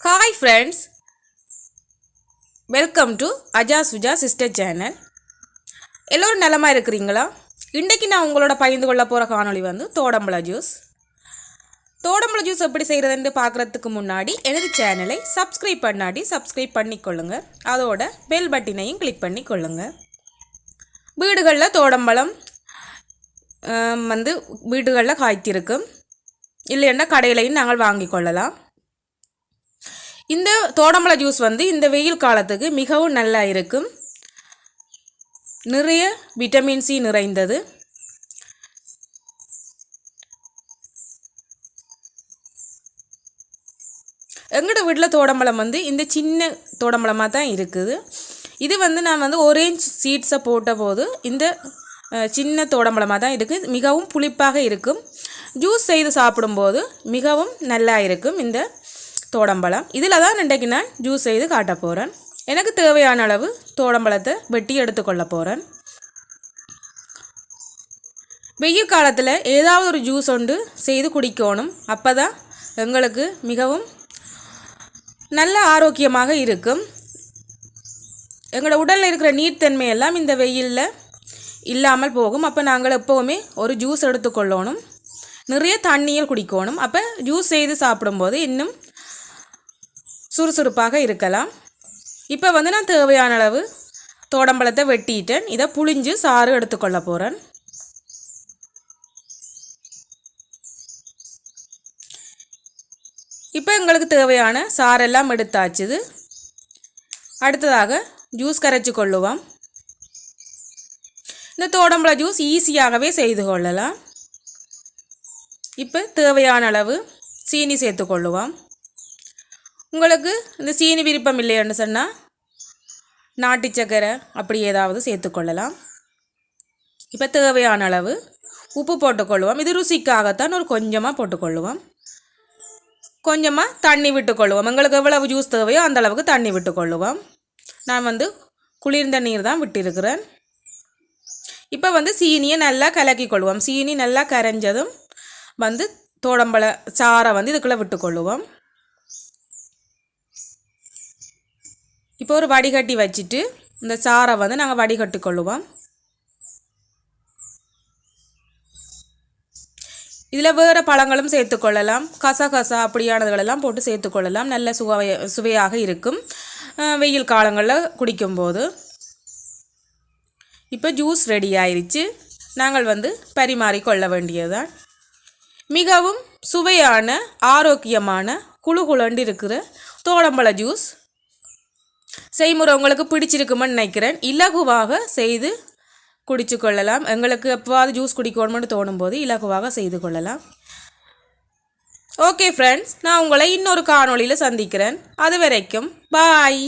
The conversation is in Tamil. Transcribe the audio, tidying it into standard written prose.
Hi friends, welcome to Ajaa suja sister channel. எல்லோரும் நலமா இருக்கீங்களா? இன்னைக்கு நான் உங்களோட பகிர்ந்து கொள்ள போற காணொளி வந்து தோடம்பழ ஜூஸ். தோடம்பழ ஜூஸ் எப்படி செய்யறதுன்னு பார்க்கிறதுக்கு முன்னாடி எனது சேனலை சப்ஸ்கிரைப் பண்ணிக்கொள்ளுங்க. அதோட பெல் பட்டனையும் கிளிக் பண்ணிக்கொள்ளுங்க. வீடுகளில் தோடம்பழம் வந்து வீடுகளில் காய்த்திருக்கும். இல்லைன்னா கடையிலையும் நாங்கள் வாங்கி கொள்ளலாம். இந்த தோடம்பழ ஜூஸ் வந்து இந்த வெயில் காலத்துக்கு மிகவும் நல்லா இருக்கும். நிறைய விட்டமின் சி நிறைந்தது. எங்களோட வீட்டில் தோடம்பழம் வந்து இந்த சின்ன தோடம்பழமாக தான் இருக்குது. இது வந்து நான் வந்து ஆரஞ்சு சீட்ஸை போட்ட போது இந்த சின்ன தோடம்பழமாக தான் இருக்குது. மிகவும் புளிப்பாக இருக்கும். ஜூஸ் செய்து சாப்பிடும்போது மிகவும் நல்லா இருக்கும் இந்த தோடம்பழம். இதில் தான் இன்றைக்கு நான் ஜூஸ் செய்து காட்ட போகிறேன். எனக்கு தேவையான அளவு தோடம்பழத்தை வெட்டி எடுத்துக்கொள்ள போகிறேன். வெயில் காலத்தில் ஏதாவது ஒரு ஜூஸ் ஒன்று செய்து குடிக்கணும். அப்போ தான் எங்களுக்கு மிகவும் நல்ல ஆரோக்கியமாக இருக்கும். எங்களோட உடலில் இருக்கிற நீர்த்தன்மையெல்லாம் இந்த வெயிலில் இல்லாமல் போகும். அப்போ நாங்கள் எப்போவுமே ஒரு ஜூஸ் எடுத்துக்கொள்ளணும். நிறைய தண்ணியில் குடிக்கணும். அப்போ ஜூஸ் செய்து சாப்பிடும்போது இன்னும் சுறுசுறுப்பாக இருக்கலாம். இப்போ வந்து நான் தேவையான அளவு தோடம்பழத்தை வெட்டிட்டேன். இதை புளிஞ்சு சாறு எடுத்துக்கொள்ள போகிறேன். இப்போ எங்களுக்கு தேவையான சாரெல்லாம் எடுத்தாச்சுது. அடுத்ததாக ஜூஸ் கரைச்சி கொள்ளுவோம். இந்த தோடம்பழ ஜூஸ் ஈஸியாகவே செய்து கொள்ளலாம். இப்போ தேவையான அளவு சீனி சேர்த்துக்கொள்ளுவோம். உங்களுக்கு இந்த சீனி விருப்பம் இல்லைன்னு சொன்னால் நாட்டு சக்கரை அப்படி ஏதாவது சேர்த்துக்கொள்ளலாம். இப்போ தேவையான அளவு உப்பு போட்டுக்கொள்ளுவோம். இது ருசிக்காகத்தான் ஒரு கொஞ்சமாக போட்டுக்கொள்ளுவோம். கொஞ்சமாக தண்ணி விட்டுக்கொள்ளுவோம். எங்களுக்கு எவ்வளவு ஜூஸ் தேவையோ அந்த அளவுக்கு தண்ணி விட்டுக்கொள்ளுவோம். நான் வந்து குளிர்ந்த நீர் தான் விட்டிருக்கிறேன். இப்போ வந்து சீனியை நல்லா கலக்கி கொள்ளுவோம். சீனி நல்லா கரைஞ்சதும் வந்து தோடம்பழ சாறை வந்து இதுக்குள்ளே விட்டுக்கொள்ளுவோம். இப்போ ஒரு வடிகட்டி வச்சுட்டு இந்த சாறை வந்து நாங்கள் வடிகட்டி கொள்ளுவோம். இதில் வேறு பழங்களும் சேர்த்துக்கொள்ளலாம். கசகசா அப்படியானதுகளெல்லாம் போட்டு சேர்த்துக்கொள்ளலாம். நல்ல சுவையாக இருக்கும் வெயில் காலங்களில் குடிக்கும்போது. இப்போ ஜூஸ் ரெடி ஆயிடுச்சு. நாங்கள் வந்து பரிமாறிக்கொள்ள வேண்டியதுதான். மிகவும் சுவையான ஆரோக்கியமான குளுகுளண்டு இருக்கிற தோடம்பழ ஜூஸ் செய்முறை உங்களுக்கு பிடிச்சிருக்குமென்னு நினைக்கிறேன். இலகுவாக செய்து குடிச்சு கொள்ளலாம். எங்களுக்கு எப்போவாது ஜூஸ் குடிக்கணும்னு தோணும்போது இலகுவாக செய்து கொள்ளலாம். ஓகே ஃப்ரெண்ட்ஸ், நான் உங்களை இன்னொரு காணொளியில் சந்திக்கிறேன். அது வரைக்கும் பாய்.